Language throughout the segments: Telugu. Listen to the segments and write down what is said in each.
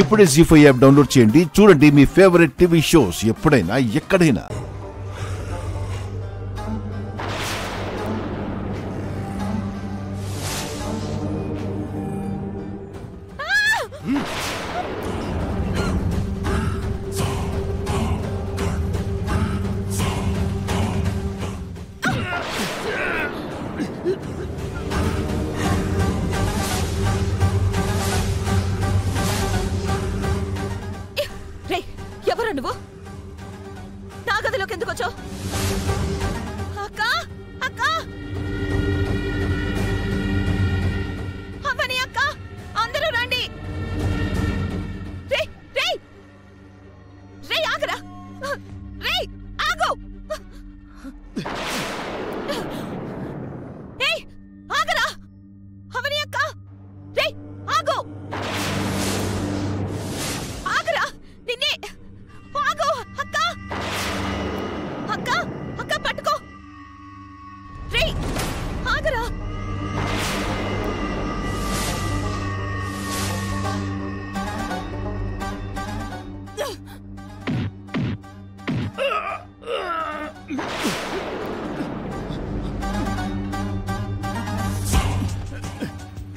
ఇప్పుడే జీ5 యాప్ డౌన్లోడ్ చేయండి. చూడండి మీ ఫేవరెట్ టీవీ షోస్ ఎప్పుడైనా ఎక్కడైనా. ఎవరు నువ్వు? నా గదిలోకి ఎందుకు వచ్చావు? అక్క అక్క అవని అక్క అందరూ రండి. రే రే రే ఆగరా, రే ఆగు, ఏయ్ ఆగరా అవని అక్క, రే ఆగు, ఆగరా నిన్నే, ఆగు అక్క అక్క అక్క పట్టుకో, రే ఆగరా.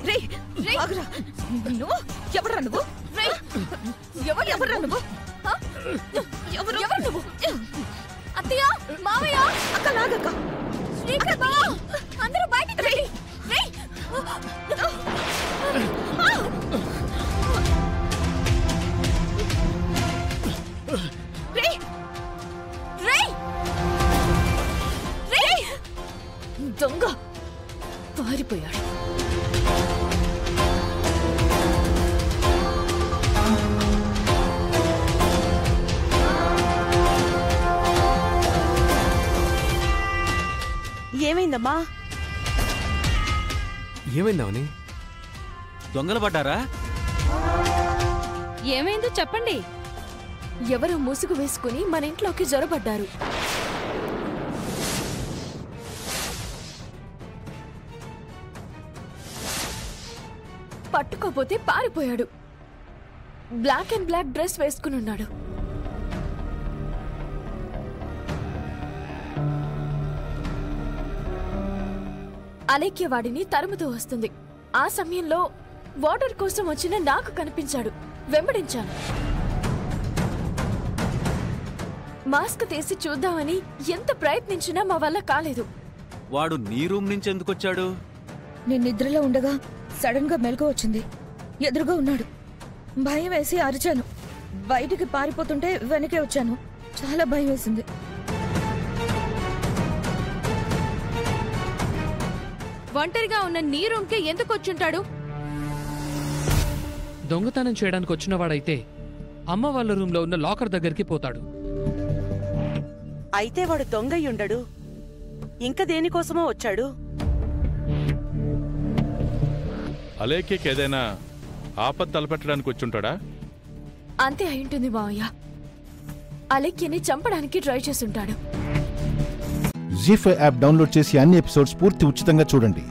రే రే ఆగరా. నువ్వు ఎవరా నువ్వు? రే ఎవరా నువ్వు? ఎవరు నువ్వు? అత్తయ్య మావయ్య అక్క లాగక్క, అందరూ బయటికి రండి. రే రే రే రే దొంగ పారిపోయాడు. ఏమైందమ్మా? ఏమైందావని? దొంగలు పడ్డారా? ఏమైందో చెప్పండి. ఎవరో ముసుగు వేసుకుని మన ఇంట్లోకి జొరబడ్డారు. పట్టుకోపోతే పారిపోయాడు. బ్లాక్ అండ్ బ్లాక్ డ్రెస్ వేసుకుని ఉన్నాడు. అలేఖ్య వాడిని తరుముతూ వస్తుంది. ఆ సమయంలో వాటర్ కోసం వచ్చిన నాకు కనిపించాడు. వెంబడించాను. మాస్క్ తీసి చూద్దామని ఎంత ప్రయత్నించినా మా వల్ల కాలేదు. వాడు నీ రూమ్ నుంచి ఎందుకు వచ్చాడు? నేను నిద్రలో ఉండగా సడన్ గా మెలకు వచ్చింది. ఎదురుగా ఉన్నాడు. భయం వేసి అరిచాను. బయటికి పారిపోతుంటే వెనకే వచ్చాను. చాలా భయం వేసింది. ఒంటరిగా ఉన్న నీ రూమ్కి ఎందుకు వచ్చుంటాడు? దొంగతనం చేయడానికి వచ్చినవాడైతే అమ్మ వాళ్ళ రూమ్లో ఉన్న లాకర్ దగ్గరికి పోతాడు. అయితే వాడు దొంగయ్యుండడు. ఇంకా దేనికోసమో వచ్చాడు. అలేఖ్యకి ఏదైనా ఆపద తలపెట్టడానికి వచ్చుంటాడా? అంతే అయింటుంది మావయ్య. అలేఖ్యని చంపడానికి ట్రై చేసుంటాడు. జీ5 యాప్ డౌన్లోడ్ చేసి అన్ని ఎపిసోడ్స్ పూర్తి ఉచితంగా చూడండి.